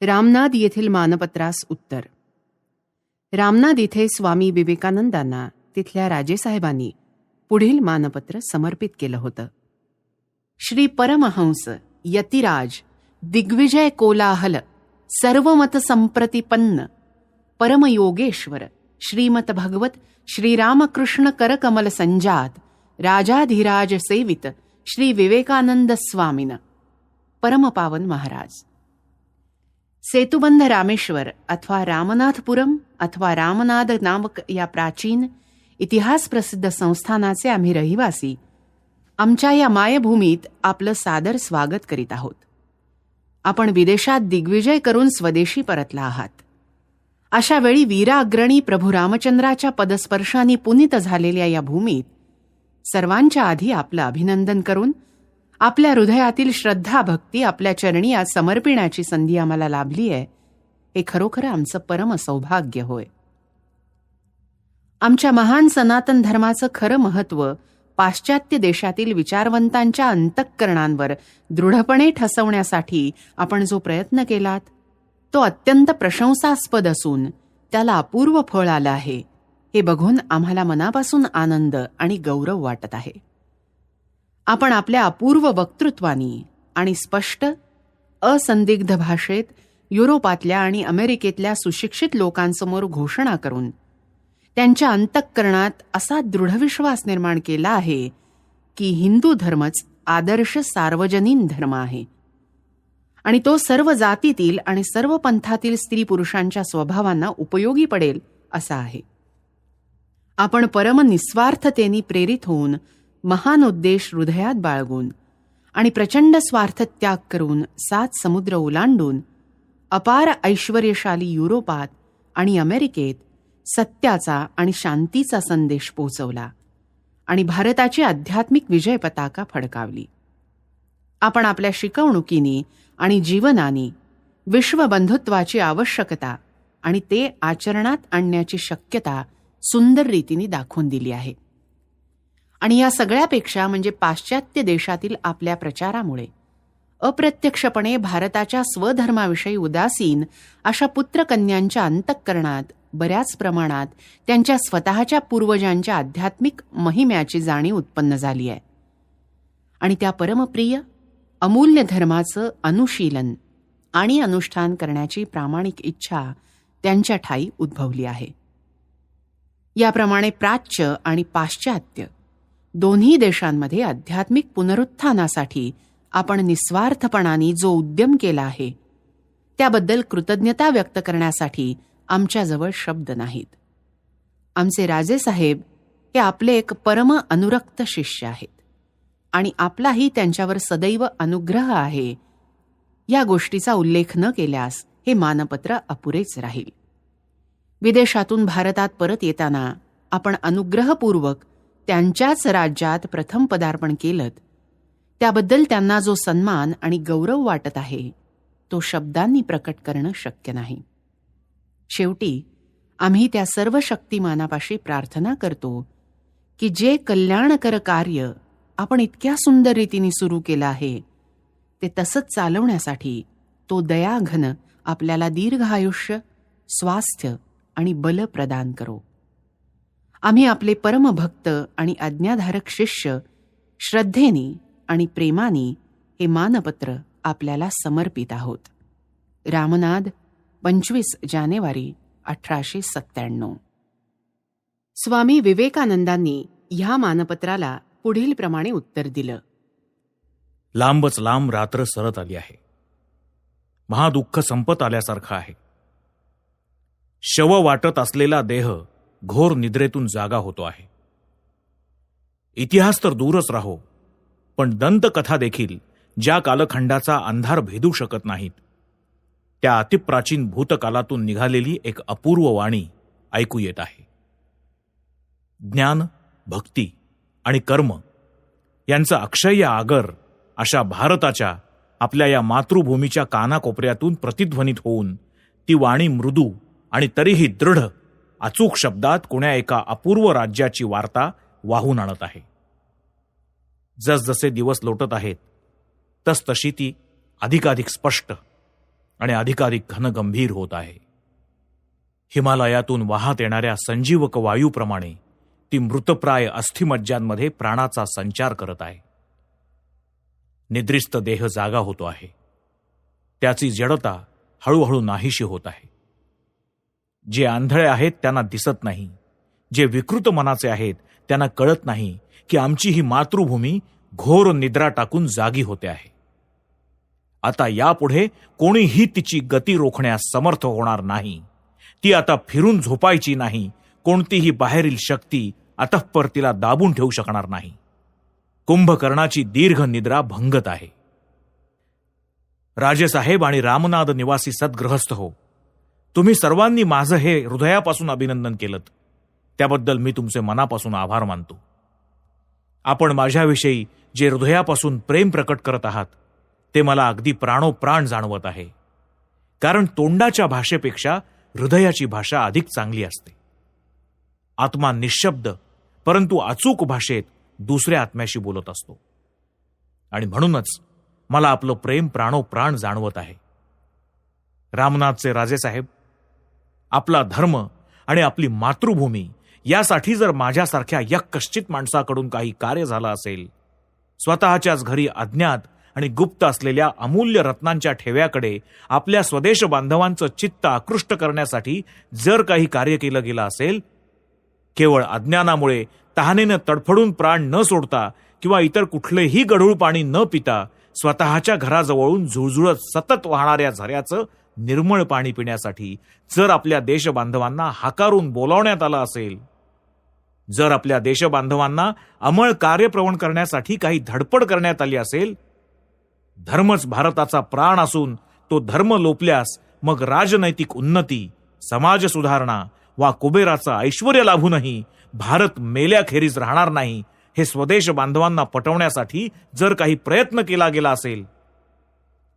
रामनाद येथील मानपत्रास उत्तर. रामनाद येथे स्वामी विवेकानंदांना तिथल्या राजेसाहेबांनी पुढील मानपत्र समर्पित केलं होतं. श्री परमहंस यतिराज दिग्विजय कोलाहल सर्वमत संप्रतिपन्न परमयोगेश्वर श्रीमत भगवत श्रीरामकृष्ण करकमल संजात राजाधिराज सेवित श्री विवेकानंद स्वामीन परमपावन महाराज. सेतुबंध रामेश्वर अथवा रामनाथपुरम अथवा रामनाद नामक या प्राचीन इतिहास प्रसिद्ध संस्थानाचे आम्ही रहिवासी आमच्या या मायभूमीत आपलं सादर स्वागत करीत आहोत. आपण विदेशात दिग्विजय करून स्वदेशी परतला आहात. अशा वेळी वीराग्रणी प्रभू रामचंद्राच्या पदस्पर्शाने पुनीत झालेल्या या भूमीत सर्वांच्या आधी आपलं अभिनंदन करून आपल्या हृदयातील श्रद्धा भक्ती आपल्या चरणी आज समर्पिण्याची संधी आम्हाला लाभली आहे, हे खरोखर आमचं परम सौभाग्य होय. आमच्या महान सनातन धर्माचं खरं महत्त्व पाश्चात्य देशातील विचारवंतांच्या अंतःकरणांवर दृढपणे ठसवण्यासाठी आपण जो प्रयत्न केलात तो अत्यंत प्रशंसास्पद असून त्याला अपूर्व फळ आलं आहे, हे बघून आम्हाला मनापासून आनंद आणि गौरव वाटत आहे. आपण आपल्या अपूर्व वक्तृत्वानी आणि स्पष्ट असंदिग्ध भाषेत युरोपातल्या आणि अमेरिकेतल्या सुशिक्षित लोकांसमोर घोषणा करून त्यांच्या अंतःकरणात असा दृढविश्वास निर्माण केला आहे की हिंदू धर्मच आदर्श सार्वजनीन धर्म आहे आणि तो सर्व जातीतील आणि सर्व पंथातील स्त्री पुरुषांच्या स्वभावांना उपयोगी पडेल असा आहे. आपण परम निस्वार्थतेने प्रेरित होऊन महान उद्देश हृदयात बाळगून आणि प्रचंड स्वार्थ त्याग करून 7 समुद्र ओलांडून अपार ऐश्वर्यशाली युरोपात आणि अमेरिकेत सत्याचा आणि शांतीचा संदेश पोहोचवला आणि भारताची आध्यात्मिक विजय पताका फडकावली. आपण आपल्या शिकवणुकीने आणि जीवनाने विश्वबंधुत्वाची आवश्यकता आणि ते आचरणात आणण्याची शक्यता सुंदर रीतीने दाखवून दिली आहे. आणि या सगळ्यापेक्षा म्हणजे पाश्चात्य देशातील आपल्या प्रचारामुळे अप्रत्यक्षपणे भारताच्या स्वधर्माविषयी उदासीन अशा पुत्रकन्यांच्या अंतःकरणात बऱ्याच प्रमाणात त्यांच्या स्वतःच्या पूर्वजांच्या आध्यात्मिक महिम्याची जाणीव उत्पन्न झाली आहे आणि त्या परमप्रिय अमूल्य धर्माचं अनुशीलन आणि अनुष्ठान करण्याची प्रामाणिक इच्छा त्यांच्या ठायी उद्भवली आहे. याप्रमाणे प्राच्य आणि पाश्चात्य दोन्ही देशांमध्ये आध्यात्मिक पुनरुत्थानासाठी आपण निस्वार्थपणाने जो उद्यम केला आहे त्याबद्दल कृतज्ञता व्यक्त करण्यासाठी आमच्याजवळ शब्द नाहीत. आमचे राजेसाहेब हे आपले एक परम अनुरक्त शिष्य आहेत आणि आपलाही त्यांच्यावर सदैव अनुग्रह आहे. या गोष्टीचा उल्लेख न केल्यास हे मानपत्र अपुरेच राहील. विदेशातून भारतात परत येताना आपण अनुग्रहपूर्वक त्यांच्याच राज्यात प्रथम पदार्पण केलं, त्याबद्दल त्यांना जो सन्मान आणि गौरव वाटत आहे तो शब्दांनी प्रकट करणं शक्य नाही. शेवटी आम्ही त्या सर्व शक्तिमानापाशी प्रार्थना करतो की जे कल्याणकर कार्य आपण इतक्या सुंदर रीतीने सुरू केलं आहे ते तसंच चालवण्यासाठी तो दयाघन आपल्याला दीर्घ आयुष्य, स्वास्थ्य आणि बल प्रदान करो. आम्ही आपले परमभक्त आणि आज्ञाधारक शिष्य श्रद्धेने आणि प्रेमाने हे मानपत्र आपल्याला समर्पित आहोत. रामनाद 25 जानेवारी 1897. स्वामी विवेकानंदांनी ह्या मानपत्राला पुढील प्रमाणे उत्तर दिलं. लांबच लांब रात्र सरत आली आहे. महादुःख संपत आल्यासारखं आहे. शव वाटत असलेला देह घोर निद्रेतून जागा होतो आहे. इतिहास तर दूरच राहो, पण दंतकथा देखील ज्या कालखंडाचा अंधार भेदू शकत नाहीत त्या अतिप्राचीन भूतकालातून निघालेली एक अपूर्व वाणी ऐकू येत आहे. ज्ञान, भक्ती आणि कर्म यांचा अक्षय्य आगर अशा भारताच्या आपल्या या मातृभूमीच्या कानाकोपऱ्यातून प्रतिध्वनित होऊन ती वाणी मृदू आणि तरीही दृढ अचूक शब्दात कुण्या एका अपूर्व राज्याची वार्ता वाहून आणत आहे. जसजसे दिवस लोटत आहेत तसतशी ती अधिकाधिक स्पष्ट आणि अधिकाधिक घनगंभीर होत आहे. हिमालयातून वाहत येणाऱ्या संजीवक वायूप्रमाणे ती मृतप्राय अस्थिमज्जांमध्ये प्राणाचा संचार करत आहे. निद्रिस्त देह जागा होतो आहे. त्याची जडता हळूहळू नाहीशी होत आहे. जे आंधळे आहेत त्यांना दिसत नाही, जे विकृत मनाचे आहेत त्यांना कळत नाही की आमची ही मातृभूमी घोर निद्रा टाकून जागी होते आहे. आता यापुढे कोणीही तिची गती रोखण्यास समर्थ होणार नाही. ती आता फिरून झोपायची नाही. कोणतीही बाहेरील शक्ती अतःपर तिला दाबून ठेवू शकणार नाही. कुंभकर्णाची दीर्घ निद्रा भंगत आहे. राजेसाहेब आणि रामनाद निवासी सद्गृहस्थ हो, तुम्ही सर्वांनी माझं हे हृदयापासून अभिनंदन केलं, त्याबद्दल मी तुमचे मनापासून आभार मानतो. आपण माझ्याविषयी जे हृदयापासून प्रेम प्रकट करत आहात ते मला अगदी प्राणोप्राण जाणवत आहे. कारण तोंडाच्या भाषेपेक्षा हृदयाची भाषा अधिक चांगली असते. आत्मा निशब्द परंतु अचूक भाषेत दुसऱ्या आत्म्याशी बोलत असतो. आणि म्हणूनच मला आपलं प्रेम प्राणोप्राण जाणवत आहे. रामनाथचे राजेसाहेब, आपला धर्म आणि आपली मातृभूमी यासाठी जर माझ्यासारख्या यक्कश्चित माणसाकडून काही कार्य झालं असेल, स्वतःच्याच घरी अज्ञात आणि गुप्त असलेल्या अमूल्य रत्नांच्या ठेव्याकडे आपल्या स्वदेश बांधवांचं चित्त आकृष्ट करण्यासाठी जर काही कार्य केलं गेलं असेल, केवळ अज्ञानामुळे तहानेनं तडफडून प्राण न सोडता किंवा इतर कुठलेही गढूळ पाणी न पिता स्वतःच्या घराजवळून झुळझुळत सतत वाहणाऱ्या झऱ्याचं निर्मळ पाणी पिण्यासाठी जर आपल्या देशबांधवांना हाकारून बोलावण्यात आलं असेल, जर आपल्या देशबांधवांना अंमळ कार्यप्रवण करण्यासाठी काही धडपड करण्यात आली असेल, धर्मच भारताचा प्राण असून तो धर्म लोपल्यास मग राजनैतिक उन्नती, समाज सुधारणा वा कुबेराचं ऐश्वर्य लाभूनही भारत मेल्याखेरीज राहणार नाही, हे स्वदेश बांधवांना पटवण्यासाठी जर काही प्रयत्न केला गेला असेल,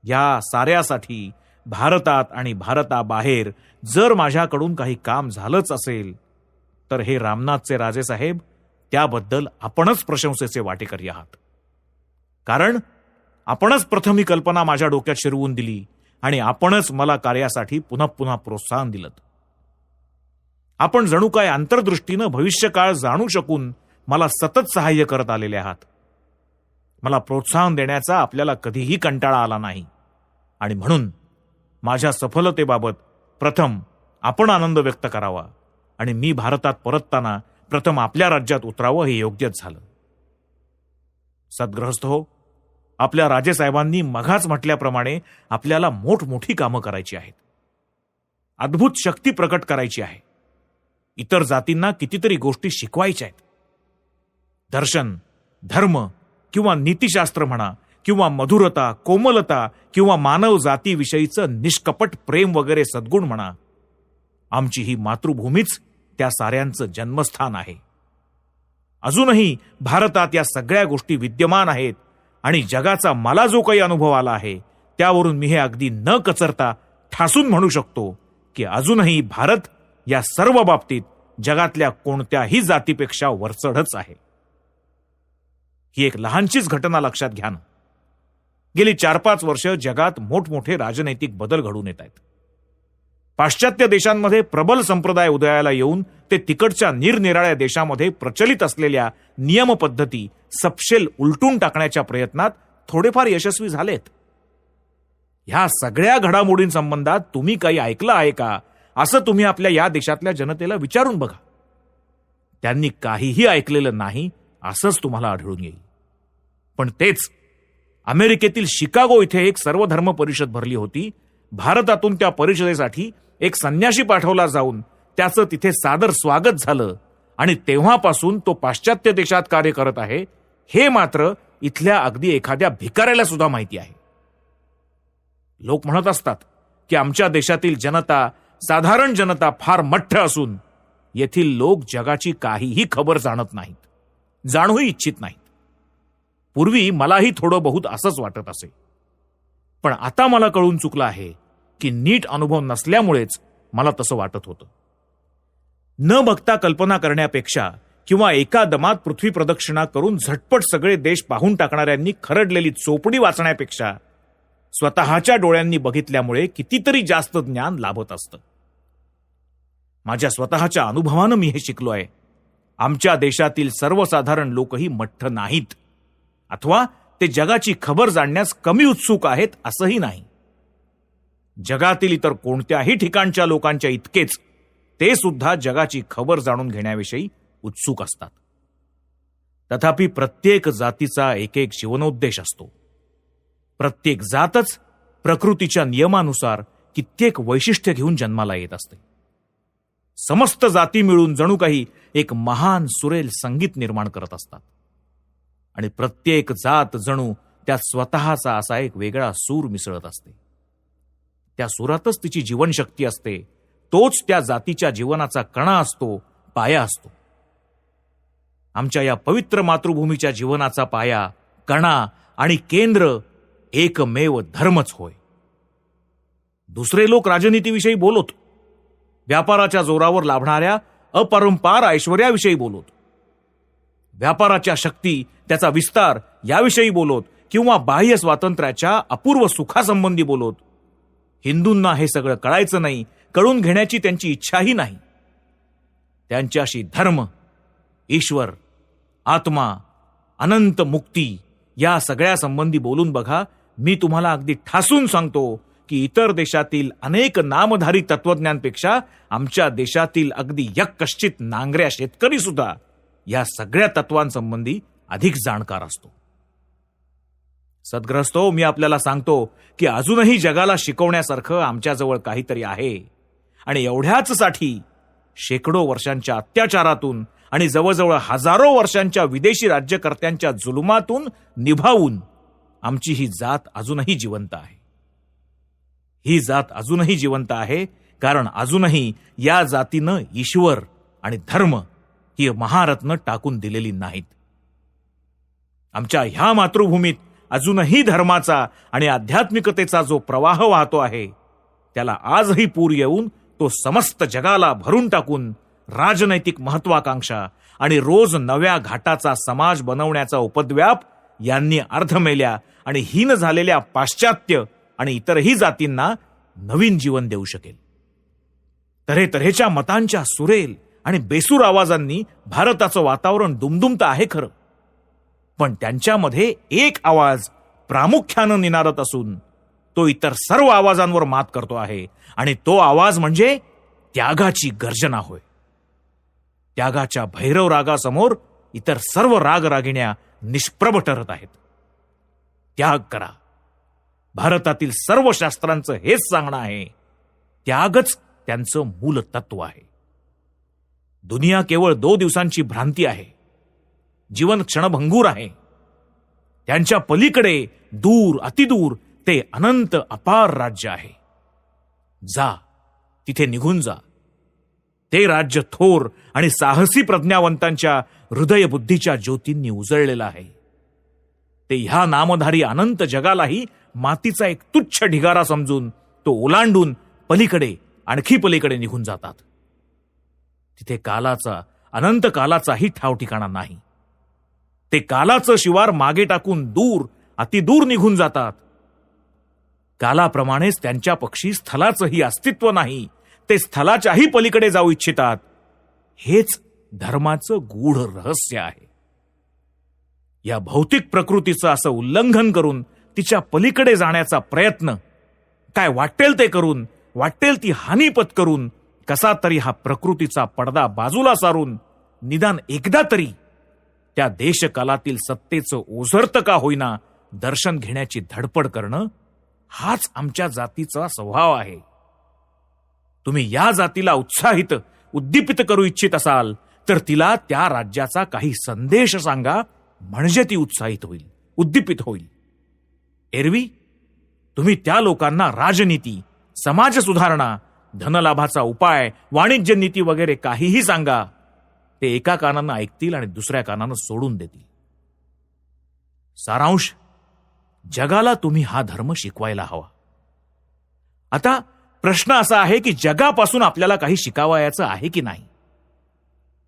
या साऱ्यासाठी भारतात आणि भारताबाहेर जर माझ्याकडून काही काम झालंच असेल, तर हे रामनाथचे राजेसाहेब, त्याबद्दल आपणच प्रशंसेचे वाटेकरी आहात. कारण आपणच प्रथम ही कल्पना माझ्या डोक्यात शिरवून दिली आणि आपणच मला कार्यासाठी पुन्हा पुन्हा प्रोत्साहन दिलं. आपण जणू काय अंतर्दृष्टीनं भविष्यकाळ जाणू शकून मला सतत सहाय्य करत आलेले आहात. मला प्रोत्साहन देण्याचा आपल्याला कधीही कंटाळा आला नाही. आणि म्हणून माझ्या सफलतेबाबत प्रथम आपण आनंद व्यक्त करावा आणि मी भारतात परतताना प्रथम आपल्या राज्यात उतरावं हे योग्यच झालं. सद्गृहस्थ हो, आपल्या राजेसाहेबांनी मघाच म्हटल्याप्रमाणे आपल्याला मोठमोठी कामं करायची आहेत. अद्भुत शक्ती प्रकट करायची आहे. इतर जातींना कितीतरी गोष्टी शिकवायच्या आहेत. दर्शन, धर्म किंवा नीतिशास्त्र म्हणा, किंवा मधुरता, कोमलता किंवा मानव जातीविषयीचं निष्कपट प्रेम वगैरे सद्गुण म्हणा, आमची ही मातृभूमीच त्या साऱ्यांचं जन्मस्थान आहे. अजूनही भारतात या सगळ्या गोष्टी विद्यमान आहेत आणि जगाचा मला जो काही अनुभव आला आहे त्यावरून मी हे अगदी न कचरता ठासून म्हणू शकतो की अजूनही भारत या सर्व बाबतीत जगातल्या कोणत्याही जातीपेक्षा वरचढच आहे. ही एक लहानशीच घटना लक्षात घ्या ना. गेली 4-5 वर्ष जगात मोठमोठे राजनैतिक बदल घडून येत आहेत. पाश्चात्य देशांमध्ये प्रबल संप्रदाय उदयाला येऊन ते तिकडच्या निरनिराळ्या देशामध्ये प्रचलित असलेल्या नियमपद्धती सपशेल उलटून टाकण्याच्या प्रयत्नात थोडेफार यशस्वी झालेत. ह्या सगळ्या घडामोडींसंबंधात तुम्ही काही ऐकलं आहे का, असं तुम्ही आपल्या या देशातल्या जनतेला विचारून बघा. त्यांनी काहीही ऐकलेलं नाही असंच तुम्हाला आढळून येईल. पण तेच अमेरिकेतील शिकागो इथे एक सर्वधर्म परिषद भरली होती. भारतातून त्या परिषदेसाठी एक संन्यासी पाठवला जाऊन त्याचं तिथे सादर स्वागत झालं आणि तेव्हापासून तो पाश्चात्य देशात कार्य करत आहे हे मात्र इथल्या अगदी एखाद्या भिकाऱ्याला सुद्धा माहिती आहे. लोक म्हणत असतात की आमच्या देशातील जनता, साधारण जनता फार मठ्ठ असून येथील लोक जगाची काहीही खबर जाणत नाहीत, जाणूही इच्छित नाहीत. पूर्वी मलाही थोडं बहुत असंच वाटत असे, पण आता मला कळून चुकलं आहे की नीट अनुभव नसल्यामुळेच मला तसं वाटत होतं. न बघता कल्पना करण्यापेक्षा किंवा एका दमात पृथ्वी प्रदक्षिणा करून झटपट सगळे देश पाहून टाकणाऱ्यांनी खरडलेली चोपडी वाचण्यापेक्षा स्वतःच्या डोळ्यांनी बघितल्यामुळे कितीतरी जास्त ज्ञान लाभत असतं. माझ्या स्वतःच्या अनुभवानं मी हे शिकलो आहे. आमच्या देशातील सर्वसाधारण लोकही मठ्ठ नाहीत, अथवा ते जगाची खबर जाणण्यास कमी उत्सुक आहेत असंही नाही. जगातील इतर कोणत्याही ठिकाणच्या लोकांच्या इतकेच ते सुद्धा जगाची खबर जाणून घेण्याविषयी उत्सुक असतात. तथापि प्रत्येक जातीचा एक एक जीवनोद्देश असतो. प्रत्येक जातच प्रकृतीच्या नियमानुसार कित्येक वैशिष्ट्य घेऊन जन्माला येत असते. समस्त जाती मिळून जणू काही एक महान सुरेल संगीत निर्माण करत असतात, आणि प्रत्येक जात जणू त्यात स्वतःचा असा एक वेगळा सूर मिसळत असते. त्या सुरातच तिची जीवनशक्ती असते. तोच त्या जातीच्या जीवनाचा कणा असतो, पाया असतो. आमच्या या पवित्र मातृभूमीच्या जीवनाचा पाया, कणा आणि केंद्र एकमेव धर्मच होय. दुसरे लोक राजनीतीविषयी बोलत, व्यापाराच्या जोरावर लाभणाऱ्या अपरंपार ऐश्वर्याविषयी बोलत, व्यापाराच्या शक्ती, त्याचा विस्तार याविषयी बोलत, किंवा बाह्य स्वातंत्र्याच्या अपूर्व सुखासंबंधी बोलत. हिंदूंना हे सगळं कळायचं नाही, कळून घेण्याची त्यांची इच्छाही नाही. त्यांच्याशी धर्म, ईश्वर, आत्मा, अनंत मुक्ती या सगळ्या संबंधी बोलून बघा. मी तुम्हाला अगदी ठासून सांगतो की इतर देशातील अनेक नामधारी तत्वज्ञांपेक्षा आमच्या देशातील अगदी यक्कश्चित नांगऱ्या शेतकरी सुद्धा या सगळ्या तत्वांसंबंधी अधिक जाणकार असतो. सद्ग्रस्तो, मी आपल्याला सांगतो की अजूनही जगाला शिकवण्यासारखं आमच्याजवळ काहीतरी आहे, आणि एवढ्याच साठी शेकडो वर्षांच्या अत्याचारातून आणि जवळजवळ हजारो वर्षांच्या विदेशी राज्यकर्त्यांच्या जुलुमातून निभावून आमची ही जात अजूनही जिवंत आहे. ही जात अजूनही जिवंत आहे कारण अजूनही या जातीनं ईश्वर आणि धर्म ही महारत्न टाकून दिलेली नाहीत. आमच्या ह्या मातृभूमीत अजूनही धर्माचा आणि आध्यात्मिकतेचा जो प्रवाह वाहतो आहे, त्याला आजही पूर येऊन तो समस्त जगाला भरून टाकून राजनैतिक महत्वाकांक्षा आणि रोज नव्या घाटाचा समाज बनवण्याचा उपद्व्याप यांनी अर्धमेल्या आणि हीन झालेल्या पाश्चात्य आणि इतरही जातींना नवीन जीवन देऊ शकेल. तऱ्हेतऱ्हेच्या मतांच्या सुरेल आणि बेसूर आवाजांनी भारताचं वातावरण दुमदुमतं आहे खरं, पण त्यांच्यामध्ये एक आवाज प्रामुख्यानं निनादत असून तो इतर सर्व आवाजांवर मात करतो आहे, आणि तो आवाज म्हणजे त्यागाची गर्जना होय. त्यागाच्या भैरव रागासमोर इतर सर्व रागरागिण्या निष्प्रभ ठरत आहेत. त्याग करा. भारतातील सर्व शास्त्रांचं हेच सांगणं आहे. त्यागच त्यांचं मूल तत्व आहे. दुनिया केवळ 2 दिवसांची भ्रांती आहे. जीवन क्षणभंगूर आहे. त्यांच्या पलीकडे दूर अतिदूर ते अनंत अपार राज्य आहे. जा, तिथे निघून जा. ते राज्य थोर आणि साहसी प्रज्ञावंतांच्या हृदयबुद्धीच्या ज्योतींनी उजळलेलं आहे. ते ह्या नामधारी अनंत जगालाही मातीचा एक तुच्छ ढिगारा समजून तो ओलांडून पलीकडे, आणखी पलीकडे निघून जातात. तिथे कालाचा, अनंत कालाचाही ठाव ठिकाणा नाही. ते कालाचं शिवार मागे टाकून दूर, अतिदूर निघून जातात. कालाप्रमाणेच त्यांच्या पक्षी स्थलाचंही अस्तित्व नाही. ते स्थलाच्याही पलीकडे जाऊ इच्छितात. हेच धर्माचं गूढ रहस्य आहे. या भौतिक प्रकृतीचं असं उल्लंघन करून तिच्या पलीकडे जाण्याचा प्रयत्न, काय वाटेल ते करून, वाटेल ती हानी पत्करून, कसा तरी हा प्रकृतीचा पडदा बाजूला सारून निदान एकदा तरी त्या देशकालातील सत्तेचं ओझरतं का होईना दर्शन घेण्याची धडपड करणं, हाच आमच्या जातीचा स्वभाव आहे. तुम्ही या जातीला उत्साहित, उद्दीपित करू इच्छित असाल तर तिला त्या राज्याचा काही संदेश सांगा, म्हणजे ती उत्साहित होईल, उद्दीपित होईल. एरवी तुम्ही त्या लोकांना राजनीती, समाज सुधारणा, धनलाभाचा उपाय, वाणिज्य नीती वगैरे काहीही सांगा, ते एका कानानं ऐकतील आणि दुसऱ्या कानानं सोडून देतील. सारांश, जगाला तुम्ही हा धर्म शिकवायला हवा. आता प्रश्न असा आहे की जगापासून आपल्याला काही शिकावयाचं आहे की नाही.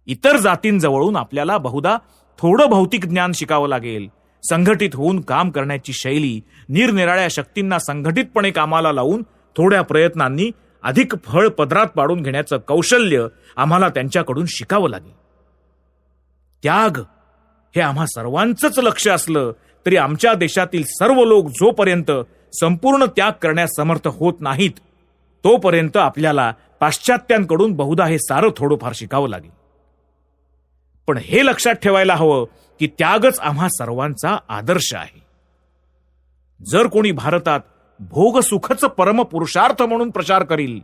इतर जातींजवळून आपल्याला बहुधा थोडं भौतिक ज्ञान शिकावं लागेल, संघटित होऊन काम करण्याची शैली, निरनिराळ्या शक्तींना संघटितपणे कामाला लावून थोड्या प्रयत्नांनी अधिक फळ पदरात पाडून घेण्याचं कौशल्य आम्हाला त्यांच्याकडून शिकावं लागेल. त्याग हे आम्हा सर्वांचंच लक्ष असलं तरी आमच्या देशातील सर्व लोक जोपर्यंत संपूर्ण त्याग करण्यास समर्थ होत नाहीत तोपर्यंत आपल्याला पाश्चात्यांकडून बहुधा हे सारं थोडंफार शिकावं लागेल. पण हे लक्षात ठेवायला हवं की त्यागच आम्हा सर्वांचा आदर्श आहे. जर कोणी भारतात भोगसुखच परमपुरुषार्थ म्हणून प्रचार करील,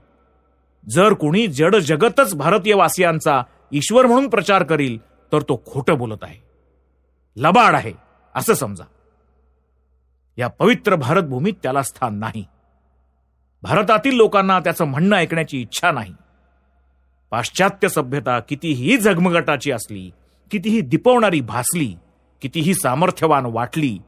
जर कोणी जड जगतच भारतीय वासियांचा ईश्वर म्हणून प्रचार करील तर तो खोटं बोलत आहे, लबाड आहे असं समजा. या पवित्र भारतभूमीत त्याला स्थान नाही. भारतातील लोकांना त्याचं म्हणणं ऐकण्याची इच्छा नाही. पाश्चात्य सभ्यता कितीही झगमगाटाची असली, कितीही दिपवणारी भासली, कितीही सामर्थ्यवान वाटली,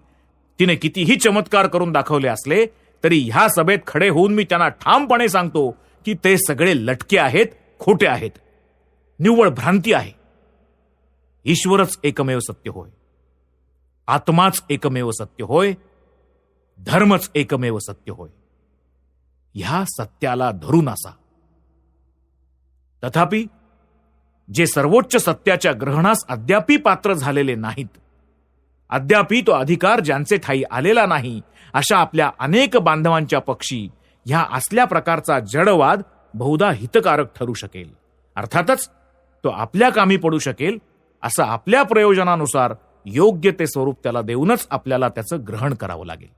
तिने कितीही चमत्कार करून दाखवले असले तरी ह्या सभेत खडे होऊन मी त्यांना ठामपणे सांगतो की ते सगळे लटके आहेत, खोटे आहेत, निव्वळ भ्रांती आहे. ईश्वरच एकमेव सत्य होय, आत्माच एकमेव सत्य होय, धर्मच एकमेव सत्य होय. ह्या सत्याला धरून असा. तथापि जे सर्वोच्च सत्याच्या ग्रहणास अद्यापी पात्र झालेले नाहीत, अद्यापी तो अधिकार ज्यांचे ठाई आलेला नाही, अशा आपल्या अनेक बांधवांच्या पक्षी ह्या असल्या प्रकारचा जडवाद बहुधा हितकारक ठरू शकेल. अर्थातच तो आपल्या कामी पडू शकेल असं आपल्या प्रयोजनानुसार योग्य ते स्वरूप त्याला देऊनच आपल्याला त्याचं ग्रहण करावं लागेल.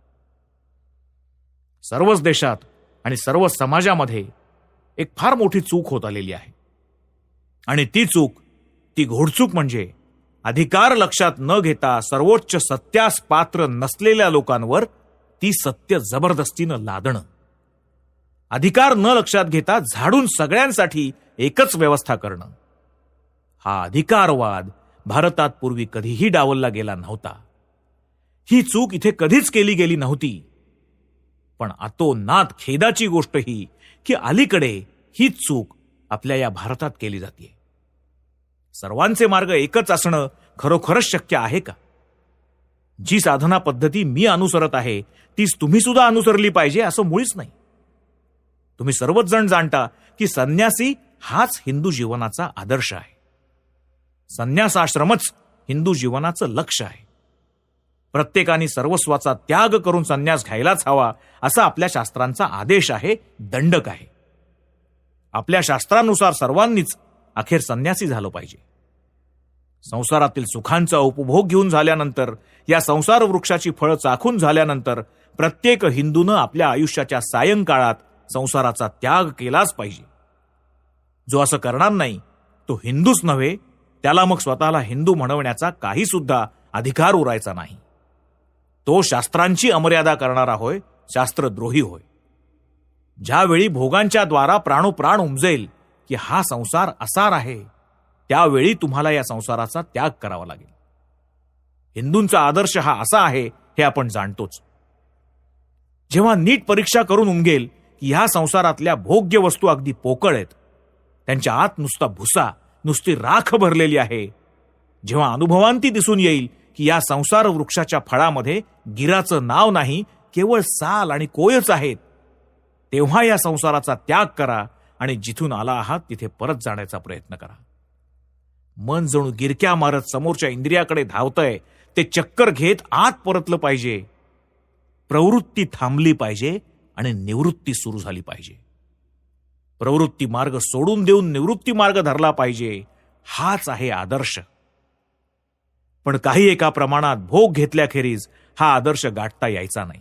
सर्वच देशात आणि सर्व समाजामध्ये एक फार मोठी चूक होत आलेली आहे. आणि ती चूक, ती घोडचूक म्हणजे अधिकार लक्षात न घेता सर्वोच्च सत्यास पात्र नसलेल्या लोकांवर ती सत्य जबरदस्तीनं लादणं. अधिकार न लक्षात घेता झाडून सगळ्यांसाठी एकच व्यवस्था करणं. हा अधिकारवाद भारतात पूर्वी कधीही डावलला गेला नव्हता. ही चूक इथे कधीच केली गेली नव्हती. पण अतोनात खेदाची गोष्ट ही की अलीकडे हीच चूक आपल्या या भारतात केली जाते. सर्वांचे मार्ग एकच असणं खरोखरच शक्य आहे का? जी साधना पद्धती मी अनुसरत आहे तीच तुम्ही सुद्धा अनुसरली पाहिजे असं मुळीच नाही. तुम्ही सर्वच जण जाणता की संन्यासी हाच हिंदू जीवनाचा आदर्श आहे. संन्यासाश्रमच हिंदू जीवनाचं लक्ष आहे. प्रत्येकाने सर्वस्वाचा त्याग करून संन्यास घ्यायलाच हवा असा आपल्या शास्त्रांचा आदेश आहे, दंडक आहे. आपल्या शास्त्रानुसार सर्वांनीच अखेर संन्यासी झालं पाहिजे. संसारातील सुखांचा उपभोग घेऊन झाल्यानंतर, या संसार वृक्षाची फळं चाखून झाल्यानंतर प्रत्येक हिंदूनं आपल्या आयुष्याच्या सायंकाळात संसाराचा त्याग केलाच पाहिजे. जो असं करणार नाही तो हिंदूच नव्हे, त्याला मग स्वतःला हिंदू म्हणवण्याचा काही सुद्धा अधिकार उरायचा नाही. तो शास्त्रांची अमर्यादा करणारा होय, शास्त्रद्रोही होय. ज्यावेळी भोगांच्या द्वारा प्राणोप्राण उमजेल की हा संसार असार आहे, त्यावेळी तुम्हाला या संसाराचा त्याग करावा लागेल. हिंदूंचा आदर्श हा असा आहे हे आपण जाणतोच. जेव्हा नीट परीक्षा करून उमगेल की ह्या संसारातल्या भोग्य वस्तू अगदी पोकळ आहेत, त्यांच्या आत नुसता भुसा, नुसती राख भरलेली आहे, जेव्हा अनुभवांती दिसून येईल की या संसार वृक्षाच्या फळामध्ये गिराचं नाव नाही, केवळ साल आणि कोयच आहेत, तेव्हा या संसाराचा त्याग करा आणि जिथून आला आहात तिथे परत जाण्याचा प्रयत्न करा. मन जणू गिरक्या मारत समोरच्या इंद्रियाकडे धावतंय, ते चक्कर घेत आत परतलं पाहिजे. प्रवृत्ती थांबली पाहिजे आणि निवृत्ती सुरू झाली पाहिजे. प्रवृत्ती मार्ग सोडून देऊन निवृत्ती मार्ग धरला पाहिजे. हाच आहे आदर्श. पण काही एका प्रमाणात भोग घेतल्याखेरीज हा आदर्श गाठता यायचा नाही.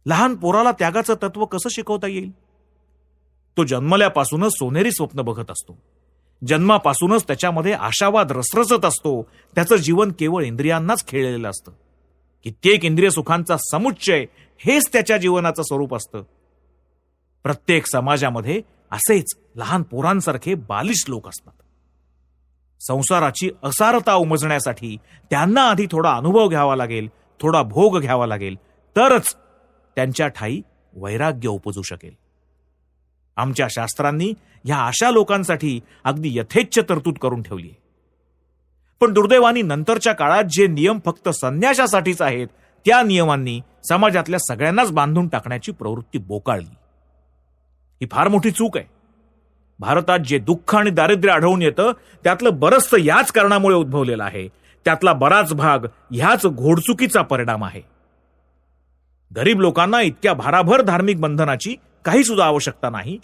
लहान पोराला त्यागाचं तत्व कसं शिकवता येईल? तो जन्मल्यापासूनच सोनेरी स्वप्न बघत असतो. जन्मापासूनच त्याच्यामध्ये आशावाद रसरसत असतो. त्याचं जीवन केवळ इंद्रियांनाच खेळलेलं असतं. कित्येक इंद्रिय सुखांचा समुच्चय हेच त्याच्या जीवनाचं स्वरूप असतं. प्रत्येक समाजामध्ये असेच लहान पोरांसारखे बालिश लोक असतात. संसाराची असारता उमजण्यासाठी त्यांना आधी थोडा अनुभव घ्यावा लागेल, थोडा भोग घ्यावा लागेल, तरच त्यांच्या ठाई वैराग्य उपजू शकेल. आमच्या शास्त्रांनी ह्या अशा लोकांसाठी अगदी यथेच्छ तरतूद करून ठेवली आहे. पण दुर्दैवाने नंतरच्या काळात जे नियम फक्त संन्याशासाठीच आहेत, त्या नियमांनी समाजातल्या सगळ्यांनाच बांधून टाकण्याची प्रवृत्ती बोकाळली. ही फार मोठी चूक आहे. भारतात जे दुःख आणि दारिद्र्य आढळून येतं त्यातलं बरंचसं याच कारणामुळे उद्भवलेलं आहे. त्यातला बराच भाग ह्याच घोडचुकीचा परिणाम आहे. गरीब लोकांना इतक्या भाराभर धार्मिक बंधनाची काही सुद्धा आवश्यकता नाही,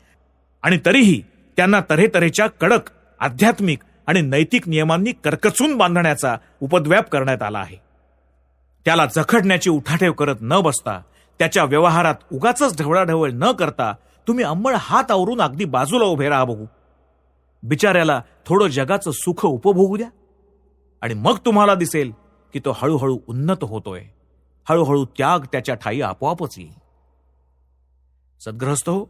आणि तरीही त्यांना तऱ्हेतऱ्हेच्या कडक आध्यात्मिक आणि नैतिक नियमांनी करकचून बांधण्याचा उपद्व्याप करण्यात आला आहे. त्याला जखडण्याची उठाठेव करत न बसता, त्याच्या व्यवहारात उगाचच ढवळाढवळ न करता तुम्ही अंमळ हात आवरून अगदी बाजूला उभे राहा बघू. बिचाऱ्याला थोडं जगाचं सुख उपभोगू द्या, आणि मग तुम्हाला दिसेल की तो हळूहळू उन्नत होतोय. हळूहळू त्याग त्याच्या ठायी आपोआपच येईल. सद्गृहस्थ हो,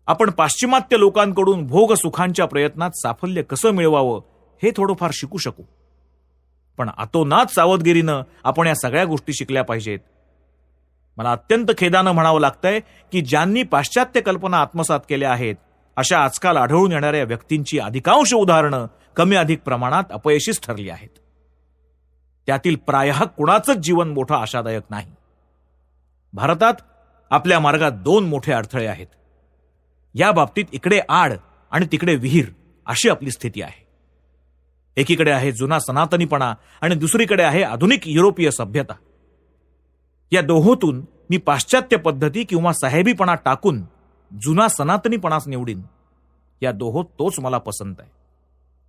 आपण पाश्चिमात्य लोकांकडून भोग सुखांच्या प्रयत्नात साफल्य कसं मिळवावं हे थोडंफार शिकू शकू. पण अतोनात सावधगिरीनं आपण या सगळ्या गोष्टी शिकल्या पाहिजेत. मला अत्यंत खेदानं म्हणावं लागतंय की ज्यांनी पाश्चात्य कल्पना आत्मसात केल्या आहेत, अशा आजकाल आढळून येणाऱ्या व्यक्तींची अधिकांश उदाहरणं कमी अधिक प्रमाणात अपयशीच ठरली आहेत. त्यातील प्रायः कुणाचंच जीवन मोठं आशादायक नाही. भारतात आपल्या मार्गात 2 मोठे अडथळे आहेत. या बाबतीत इकडे आड आणि तिकडे विहीर अशी आपली स्थिती आहे. एकीकडे आहे जुना सनातनीपणा आणि दुसरीकडे आहे आधुनिक युरोपीय सभ्यता. या दोहोतून मी पाश्चात्य पद्धती किंवा साहेबीपणा टाकून जुना सनातनीपणाच निवडीन. या दोहोत तोच मला पसंत आहे.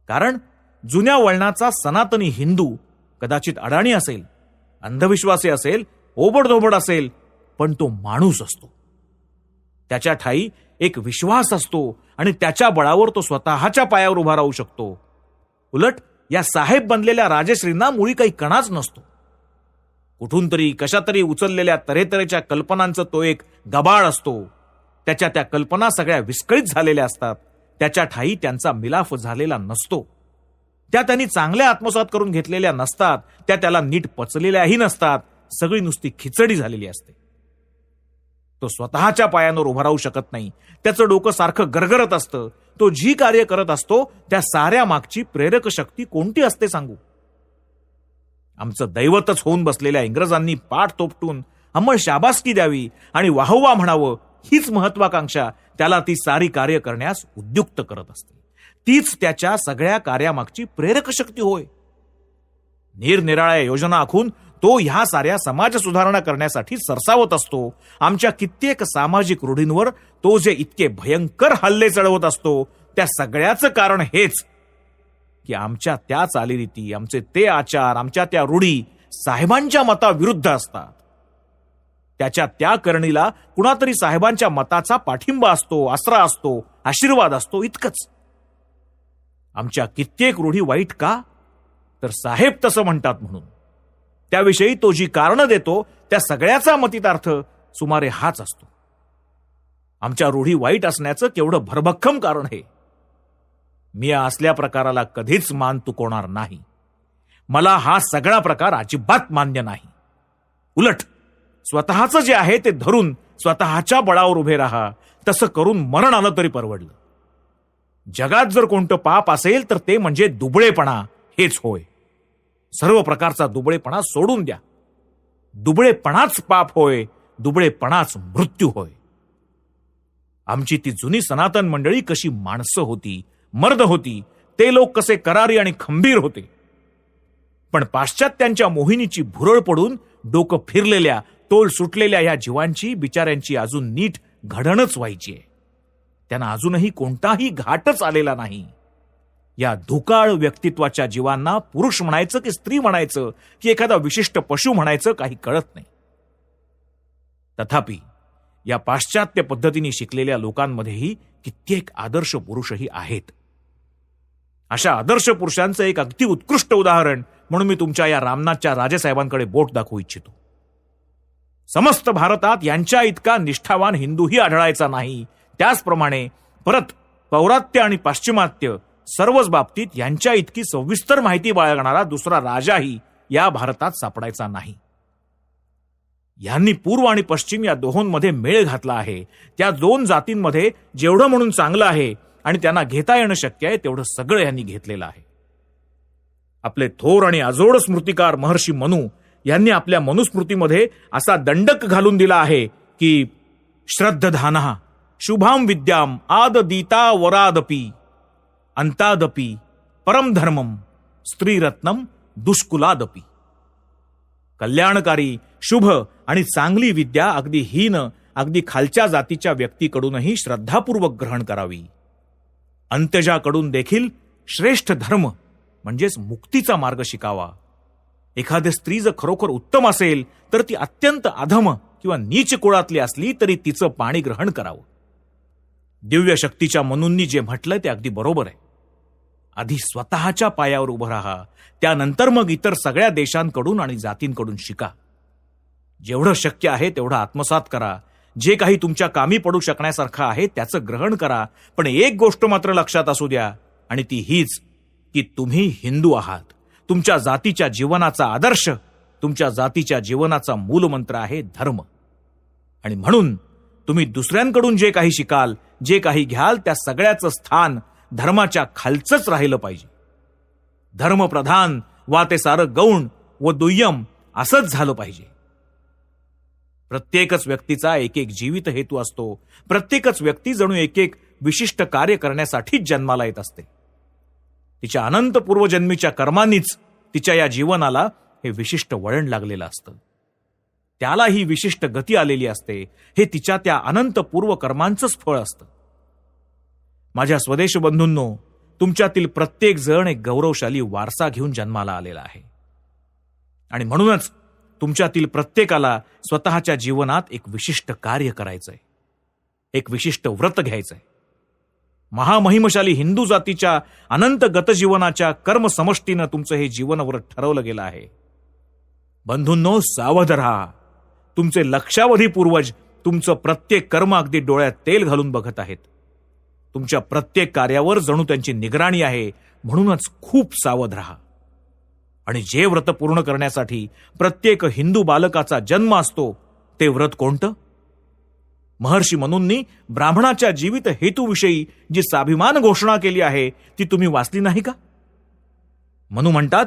कारण जुन्या वळणाचा सनातनी हिंदू कदाचित अडाणी असेल, अंधविश्वासी असेल, ओबडधोबड असेल, पण तो माणूस असतो. त्याच्या ठायी एक विश्वास असतो आणि त्याच्या बळावर तो स्वतःच्या पायावर उभा राहू शकतो. उलट या साहेब बनलेल्या राजश्रींना मुळी काही कणाच नसतो. कुठून तरी कशातरी उचललेल्या तऱ्हेतऱ्हेच्या कल्पनांचं तो एक गबाळ असतो. त्याच्या त्या कल्पना सगळ्या विस्कळीत झालेल्या असतात. त्याच्या ठायी त्यांचा मिलाफ झालेला नसतो. त्या त्यांनी चांगल्या आत्मसात करून घेतलेल्या नसतात. त्या त्याला नीट पचलेल्याही नसतात. सगळी नुसती खिचडी झालेली असते. तो स्वतःच्या पायांवर उभा राहू शकत नाही. त्याचं डोकं सारखं गरगरत असतं. तो जी कार्य करत असतो त्या साऱ्या मागची प्रेरक शक्ती कोणती असते सांगू? आमचं दैवतच होऊन बसलेल्या इंग्रजांनी पाठ तोपटून अंमळ शाबासकी द्यावी आणि वाहवा म्हणावं, हीच महत्वाकांक्षा त्याला ती सारी कार्य करण्यास उद्युक्त करत असते. तीच त्याच्या सगळ्या कार्यामागची प्रेरक शक्ती होय. निरनिराळ्या योजना आखून तो ह्या साऱ्या समाज सुधारणा करण्यासाठी सरसावत असतो. आमच्या कित्येक सामाजिक रूढींवर तो जे इतके भयंकर हल्ले चढवत असतो, त्या सगळ्याचं कारण हेच की आमच्या त्या चालीरीती, आमचे ते आचार, आमच्या त्या रूढी साहेबांच्या मताविरुद्ध असतात. त्याच्या त्या करणीला कुणातरी साहेबांच्या मताचा पाठिंबा असतो, आसरा असतो, आशीर्वाद असतो, इतकंच. आमच्या कित्येक रूढी वाईट का? तर साहेब तसं म्हणतात म्हणून. त्याविषयी तो जी कारणं देतो त्या सगळ्याचा मतितार्थ सुमारे हाच असतो. आमच्या रूढी वाईट असण्याचं केवढं भरभक्कम कारण हे. मी या असल्या प्रकाराला कधीच मान तुकवणार नाही. मला हा सगळा प्रकार अजिबात मान्य नाही. उलट स्वतःचं जे आहे ते धरून स्वतःच्या बळावर उभे राहा. तसं करून मरण आलं तरी परवडलं. जगात जर कोणतं पाप असेल तर ते म्हणजे दुबळेपणा हेच होय. सर्व प्रकारचा दुबळेपणा सोडून द्या. दुबळेपणाच पाप होय. दुबळेपणाच मृत्यू होय. आमची ती जुनी सनातन मंडळी कशी माणसं होती, मर्द होती. ते लोक कसे करारी आणि खंबीर होते. पण पाश्चात्यांच्या मोहिनीची भुरळ पडून डोकं फिरलेल्या, तोल सुटलेल्या या जीवांची, बिचाऱ्यांची अजून नीट घडणच व्हायची आहे. त्यांना अजूनही कोणताही घाटच आलेला नाही. या धुकाळ व्यक्तित्वाच्या जीवांना पुरुष म्हणायचं की स्त्री म्हणायचं की एखादा विशिष्ट पशु म्हणायचं काही कळत नाही. तथापि या पाश्चात्य पद्धतीने शिकलेल्या लोकांमध्येही कित्येक आदर्श पुरुषही आहेत. अशा आदर्श पुरुषांचं एक अगदी उत्कृष्ट उदाहरण म्हणून मी तुमच्या या रामनाथच्या राजेसाहेबांकडे बोट दाखवू इच्छितो. समस्त भारतात यांच्या इतका निष्ठावान हिंदूही आढळायचा नाही. त्याचप्रमाणे परत पौरात्य आणि पाश्चिमात्य सर्वच बाबतीत यांच्या इतकी सविस्तर माहिती बाळगणारा दुसरा राजाही या भारतात सापडायचा नाही. यांनी पूर्व आणि पश्चिम या दोहोंमध्ये मेळ घातला आहे. त्या 2 जातींमध्ये जेवढं म्हणून चांगलं आहे आणि त्यांना घेता येणं शक्य आहे तेवढं सगळं यांनी घेतलेलं आहे. आपले थोर आणि अजोड स्मृतिकार महर्षी मनू यांनी आपल्या मनुस्मृतीमध्ये असा दंडक घालून दिला आहे की श्रद्धधानः शुभाम विद्याम आददीता वरादपि अंतादपि परम धर्मम स्त्रीरत्नम दुष्कुलादपि. कल्याणकारी, शुभ आणि चांगली विद्या अगदी हीन, अगदी खालच्या जातीच्या व्यक्तीकडूनही श्रद्धापूर्वक ग्रहण करावी. अंत्यजाकडून देखील श्रेष्ठ धर्म म्हणजेच मुक्तीचा मार्ग शिकावा. एखादी स्त्री जर खरोखर उत्तम असेल तर ती अत्यंत अधम किंवा नीच कुळातली असली तरी तिचं पाणी ग्रहण करावं. दिव्य शक्तीच्या मनूंनी जे म्हटलं ते अगदी बरोबर आहे. आधी स्वतःच्या पायावर उभं राहा, त्यानंतर मग इतर सगळ्या देशांकडून आणि जातींकडून शिका. जेवढं शक्य आहे तेवढं आत्मसात करा. जे काही तुमच्या कामी पडू शकण्यासारखं आहे त्याचं ग्रहण करा. पण एक गोष्ट मात्र लक्षात असू द्या, आणि ती हीच की तुम्ही हिंदू आहात. तुमच्या जातीच्या जीवनाचा आदर्श, तुमच्या जातीच्या जीवनाचा मूलमंत्र आहे धर्म. आणि म्हणून तुम्ही दुसऱ्यांकडून जे काही शिकाल, जे काही घ्याल, त्या सगळ्याचं स्थान धर्माच्या खालचंच राहिलं पाहिजे. धर्मप्रधान वा ते सारं गौण व दुय्यम असंच झालं पाहिजे. प्रत्येकच व्यक्तीचा एक एक जीवित हेतू असतो. प्रत्येकच व्यक्ती जणू एक एक विशिष्ट कार्य करण्यासाठीच जन्माला येत असते. तिच्या अनंत पूर्वजन्मीच्या कर्मांनीच तिच्या या जीवनाला हे विशिष्ट वळण लागलेलं असतं. त्याला ही विशिष्ट गती आलेली असते. हे तिच्या त्या अनंत पूर्वकर्मांचंच फळ असतं. माझ्या स्वदेश बंधूंनो, तुमच्यातील प्रत्येक जण एक गौरवशाली वारसा घेऊन जन्माला आलेला आहे. आणि म्हणूनच तुमच्यातील प्रत्येकाला स्वतःच्या जीवनात एक विशिष्ट कार्य करायचंय, एक विशिष्ट व्रत घ्यायचंय. महामहिमशाली हिंदू जातीच्या अनंत गतजीवनाच्या कर्मसमष्टीनं तुमचं हे जीवनव्रत ठरवलं गेलं आहे. बंधूंनो, सावध राहा. तुमचे लक्षावधी पूर्वज तुमचं प्रत्येक कर्म अगदी डोळ्यात तेल घालून बघत आहेत. तुमच्या प्रत्येक कार्यावर जणू त्यांची निगराणी आहे. म्हणूनच खूप सावध राहा. आणि जे व्रत पूर्ण करण्यासाठी प्रत्येक हिंदू बालकाचा जन्म असतो ते व्रत कोणतं? महर्षी मनूंनी ब्राह्मणाच्या जीवित हेतूविषयी जी स्वाभिमान घोषणा केली आहे ती तुम्ही वाचली नाही का? मनू म्हणतात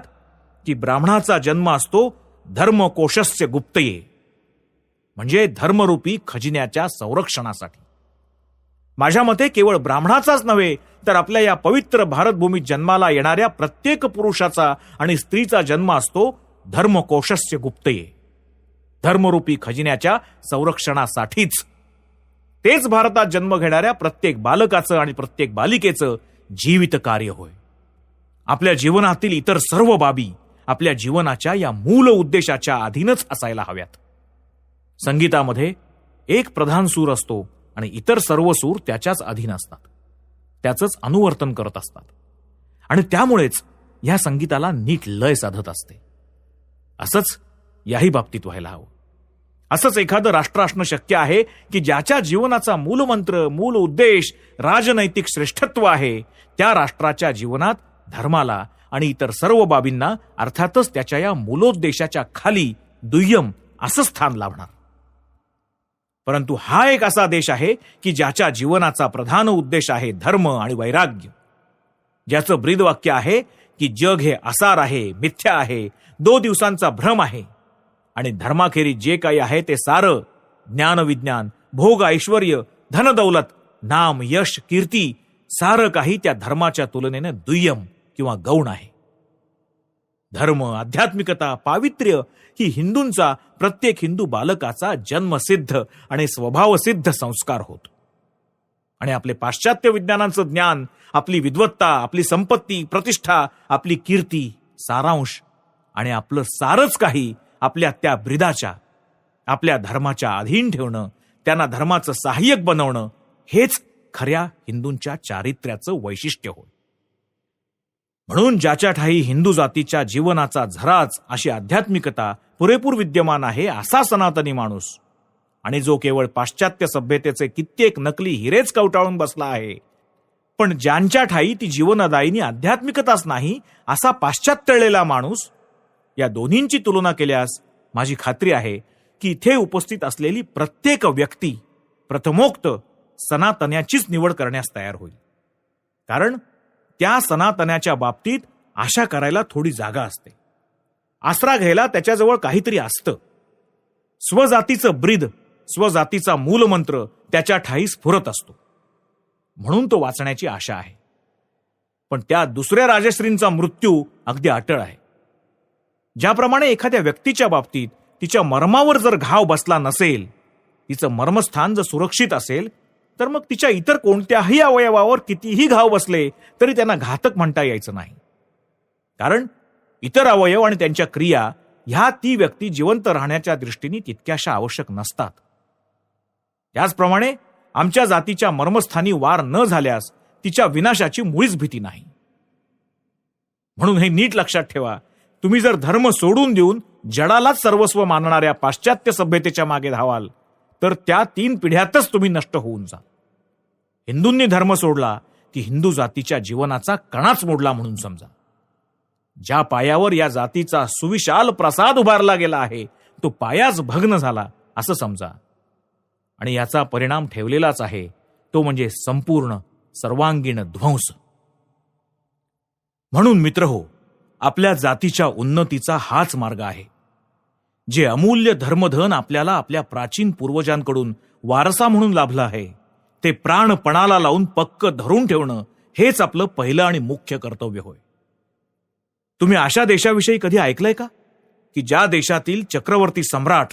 की ब्राह्मणाचा जन्म असतो धर्मकोशस्य गुप्तये, म्हणजे धर्मरूपी खजिन्याच्या संरक्षणासाठी. माझ्या मते केवळ ब्राह्मणाचाच नव्हे तर आपल्या या पवित्र भारतभूमीत जन्माला येणाऱ्या प्रत्येक पुरुषाचा आणि स्त्रीचा जन्म असतो धर्मकोशस्य गुप्तये, धर्मरूपी खजिन्याच्या संरक्षणासाठीच. तेच भारतात जन्म घेणाऱ्या प्रत्येक बालकाचं आणि प्रत्येक बालिकेचं जीवित कार्य होय. आपल्या जीवनातील इतर सर्व बाबी आपल्या जीवनाच्या या मूल उद्देशाच्या अधीनच असायला हव्यात. संगीतामध्ये एक प्रधान सूर असतो आणि इतर सर्व सूर त्याच्याच अधीन असतात, त्याचंच अनुवर्तन करत असतात. आणि त्यामुळेच या संगीताला नीट लय साधत असते. असंच याही बाबतीत व्हायला हवं. असंच एखादं राष्ट्र असणं शक्य आहे की ज्याच्या जीवनाचा मूलमंत्र, मूल उद्देश राजनैतिक श्रेष्ठत्व आहे. त्या राष्ट्राच्या जीवनात धर्माला आणि इतर सर्व बाबींना अर्थातच त्याच्या या मूलोद्देशाच्या खाली दुय्यम असं स्थान लाभणार. परंतु हा एक असा देश आहे की ज्याच्या जीवनाचा प्रधान उद्देश आहे धर्म आणि वैराग्य, ज्याचं ब्रीदवाक्य आहे की जग हे असार आहे, मिथ्या आहे, 2 दिवसांचा भ्रम आहे आणि धर्माखेरी जे काही आहे ते सारं ज्ञान विज्ञान, भोग ऐश्वर्य, धनदौलत, नाम यश कीर्ती सारं काही त्या धर्माच्या तुलनेने दुय्यम किंवा गौण आहे. धर्म, आध्यात्मिकता, पावित्र्य ही हिंदूंचा, प्रत्येक हिंदू बालकाचा जन्मसिद्ध आणि स्वभावसिद्ध संस्कार होत. आणि आपले पाश्चात्य विज्ञानांचं ज्ञान, आपली विद्वत्ता, आपली संपत्ती, प्रतिष्ठा, आपली कीर्ती, सारांश आणि आपलं सारच काही आपल्या त्या ब्रीदाच्या, आपल्या धर्माच्या अधीन ठेवणं, त्यांना धर्माचं सहाय्यक बनवणं हेच खऱ्या हिंदूंच्या चारित्र्याचं वैशिष्ट्य होय. म्हणून ज्याच्या ठाई हिंदू जातीच्या जीवनाचा झराच अशी आध्यात्मिकता पुरेपूर विद्यमान आहे असा सनातनी माणूस, आणि जो केवळ पाश्चात्य सभ्यतेचे कित्येक नकली हिरेच कवटाळून बसला आहे, पण ज्यांच्या ठाई ती जीवनदायिनी आध्यात्मिकताच नाही असा पाश्चात्यळलेला माणूस, या दोन्हींची तुलना केल्यास माझी खात्री आहे की इथे उपस्थित असलेली प्रत्येक व्यक्ती प्रथमोक्त सनातन्याचीच निवड करण्यास तयार होईल. कारण त्या सनातन्याच्या बाबतीत आशा करायला थोडी जागा असते. आसरा घ्यायला त्याच्याजवळ काहीतरी असतं. स्वजातीचं ब्रीद, स्वजातीचा मूलमंत्र त्याच्या ठाई स्फुरत असतो. म्हणून तो वाचण्याची आशा आहे. पण त्या दुसऱ्या राजश्रींचा मृत्यू अगदी अटळ आहे. ज्याप्रमाणे एखाद्या व्यक्तीच्या बाबतीत तिच्या मर्मावर जर घाव बसला नसेल, तिचं मर्मस्थान जर सुरक्षित असेल, तर मग तिच्या इतर कोणत्याही अवयवावर कितीही घाव बसले तरी त्यांना घातक म्हणता यायचं नाही. कारण इतर अवयव आणि त्यांच्या क्रिया ह्या ती व्यक्ती जिवंत राहण्याच्या दृष्टीने तितक्याशा आवश्यक नसतात. त्याचप्रमाणे आमच्या जातीच्या मर्मस्थानी वार न झाल्यास तिच्या विनाशाची मुळीच भीती नाही. म्हणून हे नीट लक्षात ठेवा, तुम्ही जर धर्म सोडून देऊन जडालाच सर्वस्व मानणाऱ्या पाश्चात्य सभ्यतेच्या मागे धावाल तर त्या 3 पिढ्यातच तुम्ही नष्ट होऊन जा. हिंदूंनी धर्म सोडला की हिंदू जातीच्या जीवनाचा कणाच मोडला म्हणून समजा. ज्या पायावर या जातीचा सुविशाल प्रसाद उभारला गेला आहे तो पायाच भग्न झाला असं समजा. आणि याचा परिणाम ठेवलेलाच आहे, तो म्हणजे संपूर्ण सर्वांगीण ध्वंस. म्हणून मित्रहो, आपल्या जातीच्या उन्नतीचा हाच मार्ग आहे. जे अमूल्य धर्मधन आपल्याला आपल्या प्राचीन पूर्वजांकडून वारसा म्हणून लाभलं आहे ते प्राणपणाला लावून पक्क धरून ठेवणं हेच आपलं पहिलं आणि मुख्य कर्तव्य होय. तुम्ही अशा देशाविषयी कधी ऐकलंय का की ज्या देशातील चक्रवर्ती सम्राट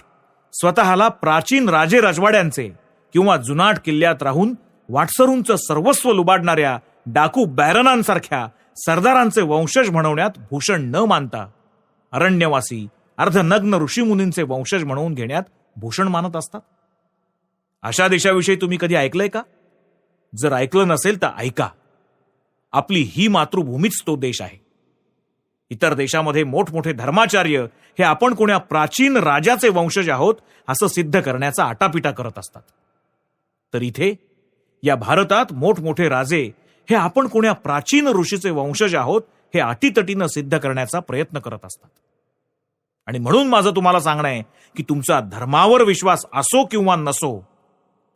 स्वतःला प्राचीन राजे राजवाड्यांचे किंवा जुनाट किल्ल्यात राहून वाटसरूंचं सर्वस्व लुबाडणाऱ्या डाकू बॅरनांसारख्या सरदारांचे वंशज म्हणवण्यात भूषण न मानता अरण्यवासी अर्धनग्न ऋषीमुनींचे वंशज म्हणवून घेण्यात भूषण मानत असतात? अशा देशाविषयी तुम्ही कधी ऐकलंय का? जर ऐकलं नसेल तर ऐका. आपली ही मातृभूमीच तो देश आहे. इतर देशामध्ये मोठमोठे धर्माचार्य हे आपण कोण्या प्राचीन राजाचे वंशज आहोत असं सिद्ध करण्याचा आटापिटा करत असतात. तर इथे या भारतात मोठमोठे राजे हे आपण कोण्या प्राचीन ऋषीचे वंशज आहोत हे अटीतटीनं सिद्ध करण्याचा प्रयत्न करत असतात. आणि म्हणून माझं तुम्हाला सांगणं आहे की तुमचा धर्मावर विश्वास असो किंवा नसो,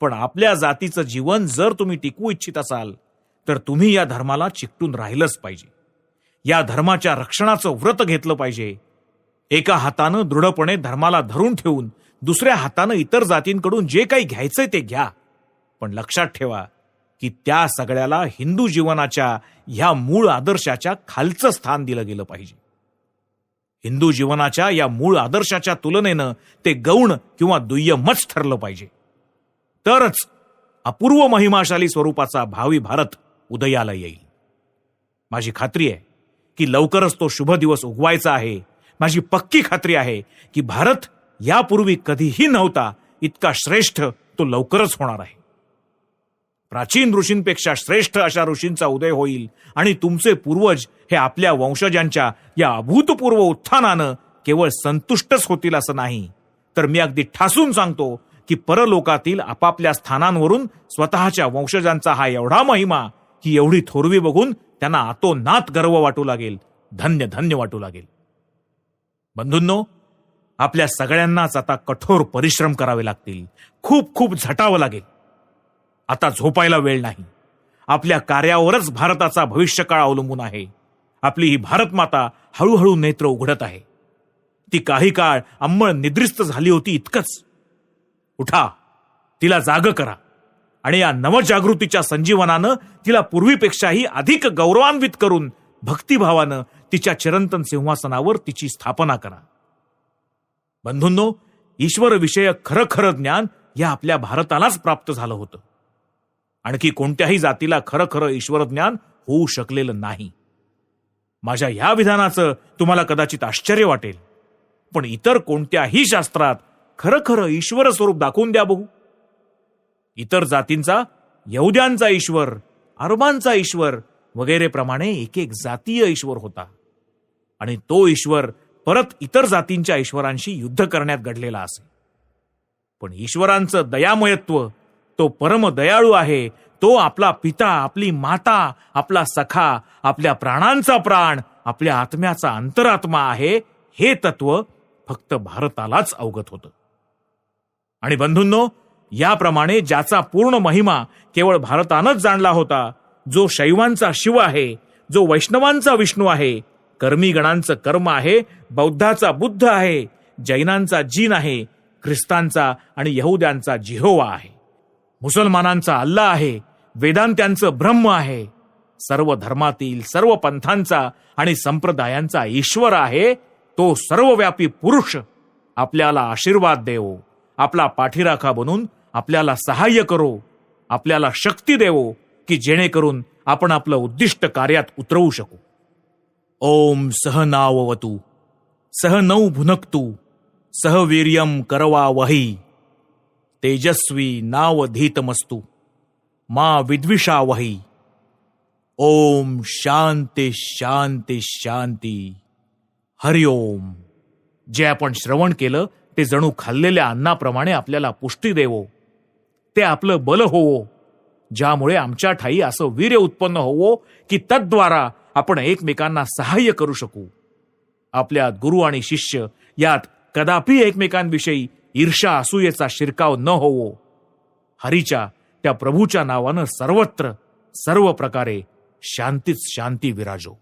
पण आपल्या जातीचं जीवन जर तुम्ही टिकवू इच्छित असाल तर तुम्ही या धर्माला चिकटून राहिलंच पाहिजे. या धर्माच्या रक्षणाचं व्रत घेतलं पाहिजे. एका हातानं दृढपणे धर्माला धरून ठेवून दुसऱ्या हातानं इतर जातींकडून जे काही घ्यायचंय ते घ्या. पण लक्षात ठेवा की त्या सगळ्याला हिंदू जीवनाच्या ह्या मूळ आदर्शाच्या खालचं स्थान दिलं गेलं पाहिजे. हिंदू जीवनाच्या या मूळ आदर्शाच्या तुलनेनं ते गौण किंवा दुय्यमच ठरलं पाहिजे. तरच अपूर्व महिमाशाली स्वरूपाचा भावी भारत उदयाला येईल. माझी खात्री आहे की लवकरच तो शुभ दिवस उगवायचा आहे. माझी पक्की खात्री आहे की भारत यापूर्वी कधीही नव्हता इतका श्रेष्ठ तो लवकरच होणार आहे. प्राचीन ऋषींपेक्षा श्रेष्ठ अशा ऋषींचा उदय होईल आणि तुमचे पूर्वज हे आपल्या वंशजांच्या या अभूतपूर्व उत्थानानं केवळ संतुष्टच होतील असं नाही, तर मी अगदी ठासून सांगतो की परलोकातील आपापल्या स्थानांवरून स्वतःच्या वंशजांचा हा एवढा महिमा, ही एवढी थोरवी बघून त्यांना आतोनात गर्व वाटू लागेल, धन्य धन्य वाटू लागेल. बंधूंनो, आपल्या सगळ्यांनाच आता कठोर परिश्रम करावे लागतील. खूप खूप झटावं लागेल. आता झोपायला वेळ नाही. आपल्या कार्यावरच भारताचा भविष्यकाळ अवलंबून आहे. आपली ही भारत माता हळूहळू नेत्र उघडत आहे. ती काही काळ अंमळ निद्रिस्त झाली होती इतकंच. उठा, तिला जाग करा आणि या नवजागृतीच्या संजीवनानं तिला पूर्वीपेक्षाही अधिक गौरवान्वित करून भक्तिभावानं तिच्या चिरंतन सिंहासनावर तिची स्थापना करा. बंधूंनो, ईश्वर विषयक खरं खरं ज्ञान या आपल्या भारतालाच प्राप्त झालं होतं. आणखी कोणत्याही जातीला खरं खरं ईश्वर ज्ञान होऊ शकलेलं नाही. माझ्या ह्या विधानाचं तुम्हाला कदाचित आश्चर्य वाटेल, पण इतर कोणत्याही शास्त्रात खरं खरं ईश्वर स्वरूप दाखवून द्या बघू. इतर जातींचा यहुद्यांचा ईश्वर, अरबांचा ईश्वर वगैरे प्रमाणे एक एक जातीय ईश्वर होता आणि तो ईश्वर परत इतर जातींच्या ईश्वरांशी युद्ध करण्यात घडलेला असे. पण ईश्वरांचं दयामयत्व, तो परम दयाळू आहे. तो आपला पिता, आपली माता, आपला सखा, आपल्या प्राणांचा प्राण, आपल्या आत्म्याचा अंतरात्मा आहे. हे तत्व फक्त भारतालाच अवगत होतं. आणि बंधूंनो, याप्रमाणे ज्याचा पूर्ण महिमा केवळ भारतानंच जाणला होता, जो शैवांचा शिव आहे, जो वैष्णवांचा विष्णू आहे, कर्मीगणांचं कर्म आहे, बौद्धाचा बुद्ध आहे, जैनांचा जीन आहे, ख्रिस्तांचा आणि यहुद्यांचा जिहोवा आहे, मुसलमानांचा अल्ला आहे, वेदांत्यांचं ब्रह्म आहे, सर्व धर्मातील सर्व पंथांचा आणि संप्रदायांचा ईश्वर आहे, तो सर्वव्यापी पुरुष आपल्याला आशीर्वाद देवो, आपला पाठीराखा बनून आपल्याला सहाय्य करो, आपल्याला शक्ती देवो, की जेणेकरून आपण आपलं उद्दिष्ट कार्यात उतरवू शकू. ओम सहनाववतु सहनौ भुनक्तु सह वीर्यं करवावहै तेजस्वी नावधीतमस्तु मा विद्विषावहै. ओम शांती शांती शांती. हरिओम. जे आपण श्रवण केलं ते जणू खाल्लेल्या अन्नाप्रमाणे आपल्याला पुष्टी देवो, ते आपलं बल होवो, ज्यामुळे आमच्या ठाई असं वीर्य उत्पन्न होवो की तद्वारा आपण एकमेकांना सहाय्य करू शकू. आपल्यात गुरु आणि शिष्य यात कदापि एकमेकांविषयी ईर्ष्या असूयेचा शिरकाव न होवो. हरीच्या त्या प्रभूच्या नावानं सर्वत्र सर्व प्रकारे शांतीच शांती विराजो.